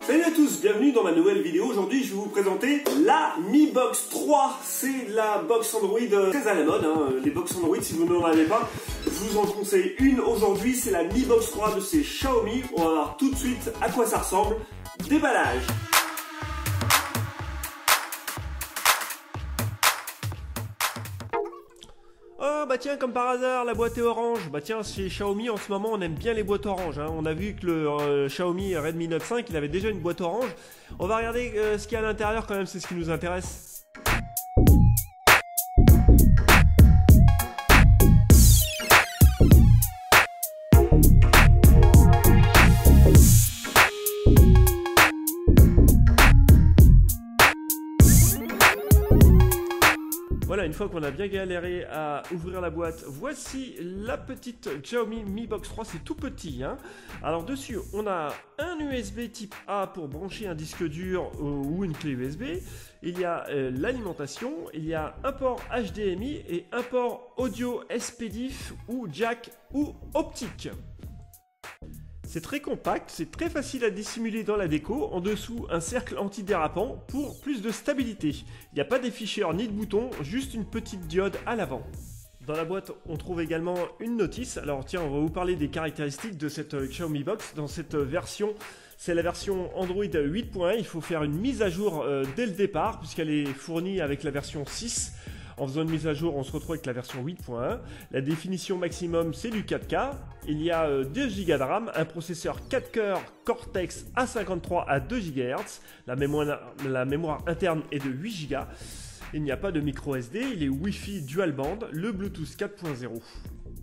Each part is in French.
Salut à tous, bienvenue dans ma nouvelle vidéo. Aujourd'hui je vais vous présenter la Mi Box 3. C'est la box Android très à la mode, Les box Android, si vous n'en avez pas, je vous en conseille une aujourd'hui. C'est la Mi Box 3 de chez Xiaomi. On va voir tout de suite à quoi ça ressemble. Déballage. Oh bah tiens, comme par hasard, la boîte est orange. Bah tiens, chez Xiaomi en ce moment on aime bien les boîtes oranges. On a vu que le Xiaomi Redmi Note 5 il avait déjà une boîte orange. On va regarder ce qu'il y a à l'intérieur quand même, c'est ce qui nous intéresse. Voilà, une fois qu'on a bien galéré à ouvrir la boîte, voici la petite Xiaomi Mi Box 3, c'est tout petit. Alors dessus, on a un USB type A pour brancher un disque dur ou une clé USB. Il y a l'alimentation, il y a un port HDMI et un port audio SPDIF ou jack ou optique. C'est très compact, c'est très facile à dissimuler dans la déco. En dessous, un cercle antidérapant pour plus de stabilité. Il n'y a pas d'afficheur ni de bouton, juste une petite diode à l'avant. Dans la boîte, on trouve également une notice. Alors tiens, on va vous parler des caractéristiques de cette Xiaomi Box. Dans cette version, c'est la version Android 8.1. Il faut faire une mise à jour dès le départ, puisqu'elle est fournie avec la version 6. En faisant une mise à jour, on se retrouve avec la version 8.1. La définition maximum, c'est du 4K. Il y a 2 Go de RAM, un processeur 4 cœurs Cortex A53 à 2 GHz. La mémoire interne est de 8 Go. Il n'y a pas de micro SD, il est Wi-Fi dual band, le Bluetooth 4.0.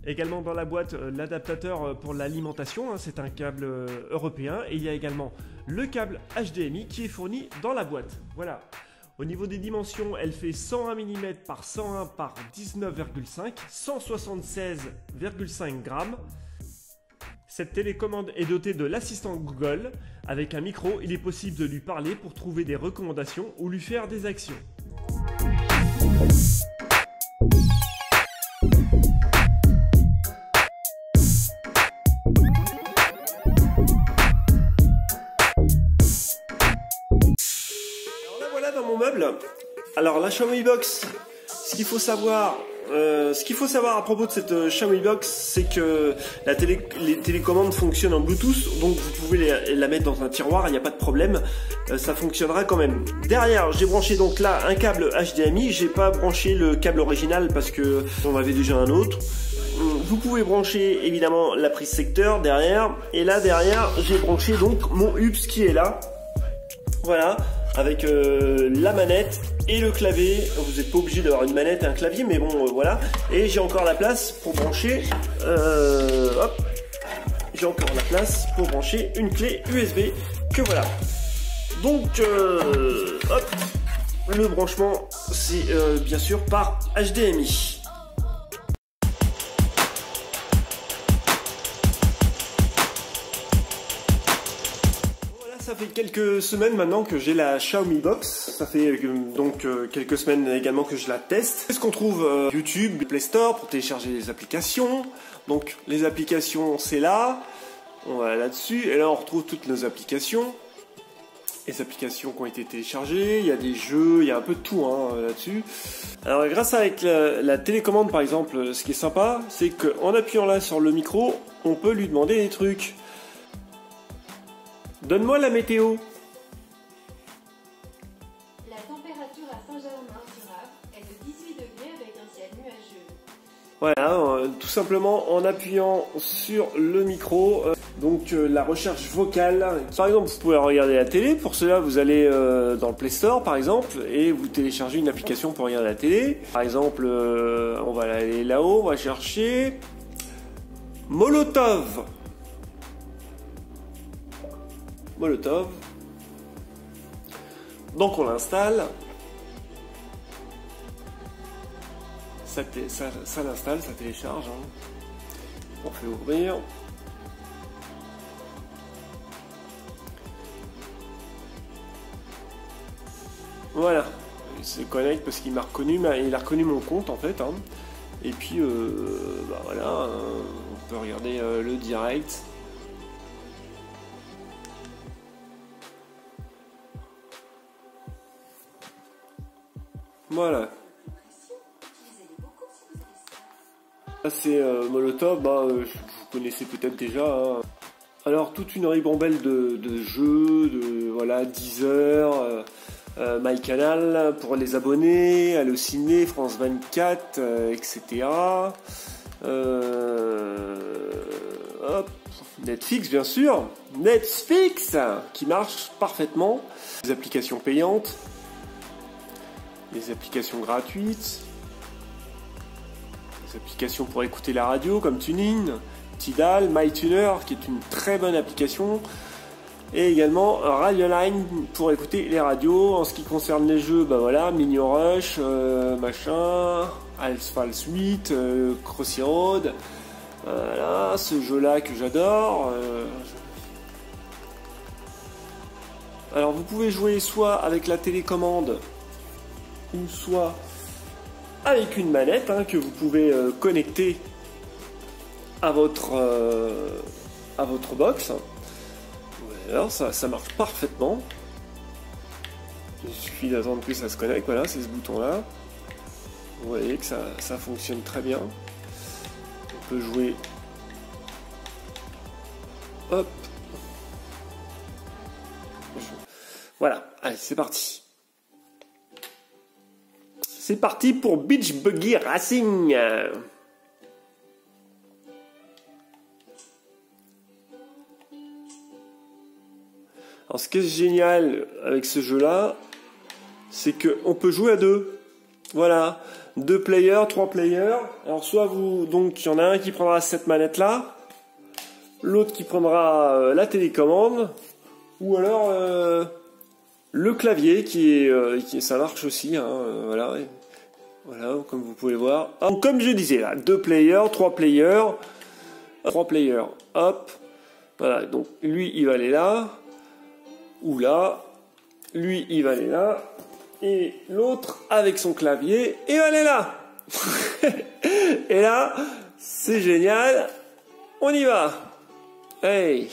Également dans la boîte, l'adaptateur pour l'alimentation, c'est un câble européen. Et il y a également le câble HDMI qui est fourni dans la boîte. Voilà. Au niveau des dimensions, elle fait 101 mm par 101 par 19,5, 176,5 grammes. Cette télécommande est dotée de l'assistant Google. Avec un micro, il est possible de lui parler pour trouver des recommandations ou lui faire des actions. Dans mon meuble. Alors la Xiaomi Box, ce qu'il faut savoir à propos de cette Xiaomi Box, c'est que les télécommandes fonctionnent en Bluetooth, donc vous pouvez la mettre dans un tiroir, il n'y a pas de problème, ça fonctionnera quand même. Derrière, j'ai branché donc là un câble HDMI, j'ai pas branché le câble original parce que on avait déjà un autre. Vous pouvez brancher évidemment la prise secteur derrière, et là derrière j'ai branché donc mon UPS qui est là. Voilà. Avec la manette et le clavier. Vous n'êtes pas obligé d'avoir une manette et un clavier, mais bon voilà. Et j'ai encore la place pour brancher j'ai encore la place pour brancher une clé USB que voilà. Donc le branchement c'est bien sûr par HDMI. Ça fait quelques semaines maintenant que j'ai la Xiaomi Box, ça fait donc quelques semaines également que je la teste. Qu'est-ce qu'on trouve YouTube, Play Store pour télécharger les applications. Donc les applications c'est là, on va là-dessus et là on retrouve toutes nos applications. Les applications qui ont été téléchargées, il y a des jeux, il y a un peu de tout là-dessus. Alors grâce à la télécommande par exemple, ce qui est sympa, c'est qu'en appuyant là sur le micro, on peut lui demander des trucs. Donne-moi la météo. La température à Saint-Germain-sur-Arve est de 18 degrés avec un ciel nuageux. Voilà, tout simplement en appuyant sur le micro. Donc la recherche vocale. Par exemple, vous pouvez regarder la télé. Pour cela, vous allez dans le Play Store par exemple et vous téléchargez une application pour regarder la télé. Par exemple, on va aller là-haut, on va chercher Molotov. Molotov. Donc on l'installe. Ça l'installe, ça télécharge. On fait ouvrir. Voilà. Il se connecte parce qu'il m'a reconnu, il a reconnu mon compte en fait. Et puis bah voilà, on peut regarder le direct. Voilà. Là c'est Molotov, vous connaissez peut-être déjà. Hein. Alors toute une ribambelle de jeux, voilà, Deezer, MyCanal pour les abonnés, Allociné, France 24, etc. Hop, Netflix bien sûr, Netflix qui marche parfaitement. Les applications payantes, les applications gratuites, les applications pour écouter la radio comme TuneIn, Tidal, MyTuner qui est une très bonne application, et également Radioline pour écouter les radios. En ce qui concerne les jeux, voilà, Minion Rush, Asphalt 8, Crossy Road, voilà, ce jeu là que j'adore. Alors vous pouvez jouer soit avec la télécommande ou soit avec une manette que vous pouvez connecter à votre box. Alors ça marche parfaitement. Il suffit d'attendre que ça se connecte. Voilà, c'est ce bouton là. Vous voyez que ça fonctionne très bien. On peut jouer. Hop. Voilà, allez, c'est parti. C'est parti pour Beach Buggy Racing. Alors ce qui est génial avec ce jeu-là, c'est qu'on peut jouer à deux. Voilà, 2 players, 3 players. Alors soit donc il y en a un qui prendra cette manette-là, l'autre qui prendra la télécommande, ou alors le clavier qui ça marche aussi. Voilà, comme vous pouvez voir. Donc, comme je disais là, 2 players, 3 players, 3 players. Hop, voilà. Donc lui il va aller là. Ou là, lui il va aller là, et l'autre avec son clavier, il va aller là. Et là, c'est génial, on y va. Hey.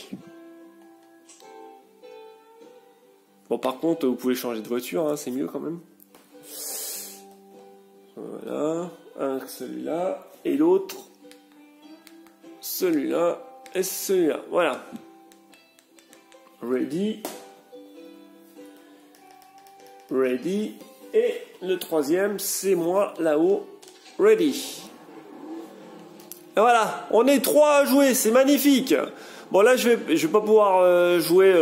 Bon, par contre, vous pouvez changer de voiture, c'est mieux quand même. Voilà, un celui-là, et l'autre, celui-là, et celui-là, voilà. Ready. Ready. Et le troisième, c'est moi là-haut. Ready. Et voilà, on est 3 à jouer, c'est magnifique. Bon là, je vais pas pouvoir jouer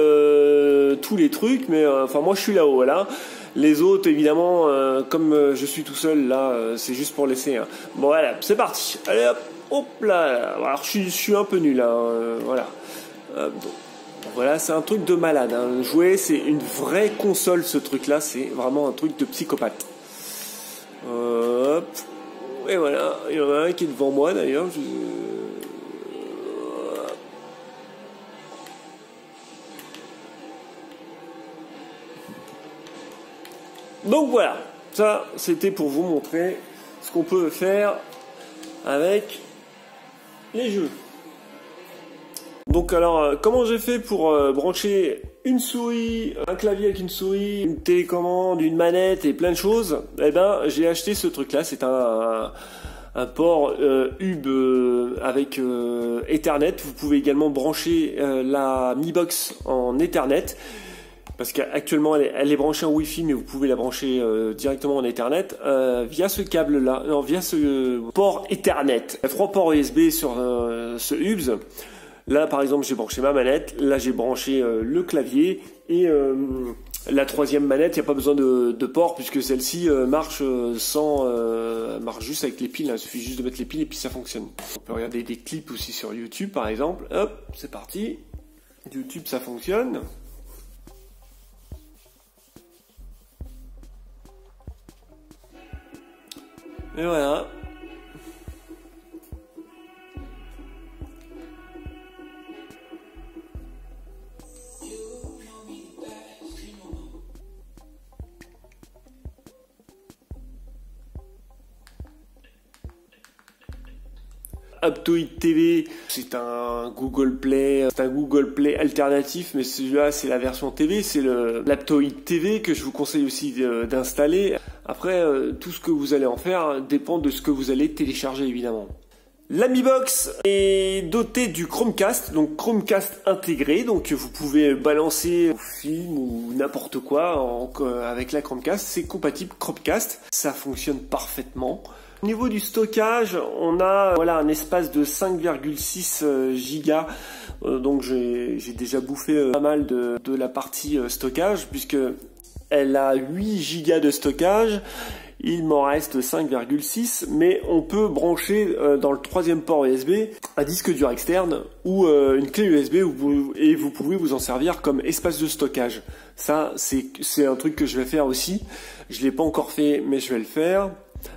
tous les trucs, mais enfin moi je suis là-haut, voilà. Les autres, évidemment, comme je suis tout seul là, c'est juste pour laisser. Bon voilà, c'est parti. Allez hop, hop là. Alors je suis un peu nul, voilà. Donc. Voilà, c'est un truc de malade. Jouer, c'est une vraie console, ce truc-là. C'est vraiment un truc de psychopathe. Hop. Et voilà, il y en a un qui est devant moi d'ailleurs. Donc voilà, ça c'était pour vous montrer ce qu'on peut faire avec les jeux. Donc alors, comment j'ai fait pour brancher une souris, un clavier avec une souris, une télécommande, une manette et plein de choses? Eh ben, j'ai acheté ce truc-là. C'est un port Hub avec Ethernet. Vous pouvez également brancher la Mi Box en Ethernet. Parce qu'actuellement elle est branchée en Wi-Fi, mais vous pouvez la brancher directement en Ethernet via ce câble-là, non, via ce port Ethernet. Il y a 3 ports USB sur ce Hubs. Là, par exemple, j'ai branché ma manette. Là, j'ai branché le clavier. Et la troisième manette, il n'y a pas besoin de port puisque celle-ci marche marche juste avec les piles. Il suffit juste de mettre les piles et puis ça fonctionne. On peut regarder des clips aussi sur YouTube, par exemple. Hop, c'est parti. YouTube, ça fonctionne. Et voilà. Aptoide TV, c'est un Google Play, alternatif, mais celui-là c'est la version TV, c'est l'Aptoide TV que je vous conseille aussi d'installer. Après, tout ce que vous allez en faire dépend de ce que vous allez télécharger évidemment. La Mi Box est dotée du Chromecast, donc Chromecast intégré, donc vous pouvez balancer vos films ou n'importe quoi avec la Chromecast, c'est compatible Chromecast, ça fonctionne parfaitement. Au niveau du stockage, on a un espace de 5,6 Go, donc j'ai déjà bouffé pas mal de la partie stockage, puisque elle a 8 Go de stockage. Il m'en reste 5,6, mais on peut brancher dans le troisième port USB un disque dur externe ou une clé USB et vous pouvez vous en servir comme espace de stockage. Ça, c'est un truc que je vais faire aussi. Je l'ai pas encore fait, mais je vais le faire.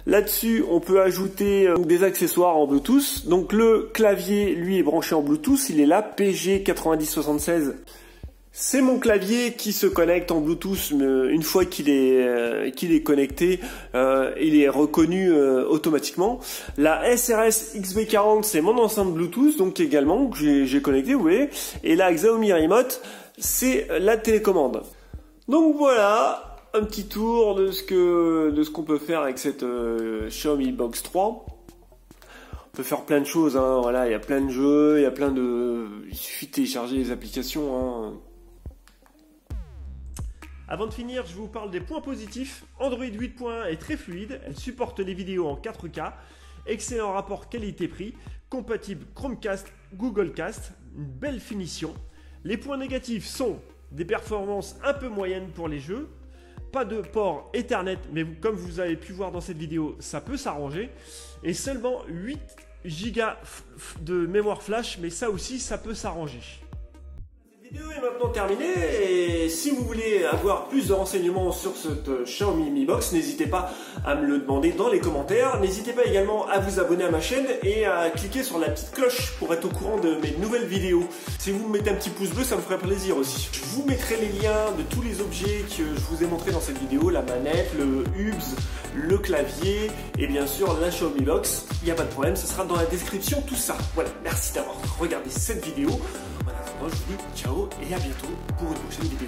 Là-dessus, on peut ajouter des accessoires en Bluetooth. Donc le clavier, lui, est branché en Bluetooth. Il est là, PG9076. C'est mon clavier qui se connecte en Bluetooth une fois qu'il est connecté, il est reconnu automatiquement. La SRS XB40, c'est mon enceinte Bluetooth, donc également que j'ai connecté, vous voyez. Et la Xiaomi Remote, c'est la télécommande. Donc voilà, un petit tour de ce qu'on peut faire avec cette Xiaomi Box 3. On peut faire plein de choses, hein. Voilà, il y a plein de jeux, il suffit de télécharger les applications, hein. Avant de finir, je vous parle des points positifs. Android 8.1 est très fluide, elle supporte les vidéos en 4K, excellent rapport qualité-prix, compatible Chromecast, Google Cast, une belle finition. Les points négatifs sont des performances un peu moyennes pour les jeux, pas de port Ethernet, mais comme vous avez pu voir dans cette vidéo, ça peut s'arranger, et seulement 8 Go de mémoire flash, mais ça aussi, ça peut s'arranger. La vidéo est maintenant terminée et si vous voulez avoir plus de renseignements sur cette Xiaomi Mi Box, n'hésitez pas à me le demander dans les commentaires. N'hésitez pas également à vous abonner à ma chaîne et à cliquer sur la petite cloche pour être au courant de mes nouvelles vidéos. Si vous me mettez un petit pouce bleu, ça me ferait plaisir aussi. Je vous mettrai les liens de tous les objets que je vous ai montrés dans cette vidéo, la manette, le Hubs, le clavier et bien sûr la Xiaomi Box. Il n'y a pas de problème, ce sera dans la description tout ça. Voilà, merci d'avoir regardé cette vidéo. En attendant, je vous dis ciao et à bientôt pour une prochaine vidéo.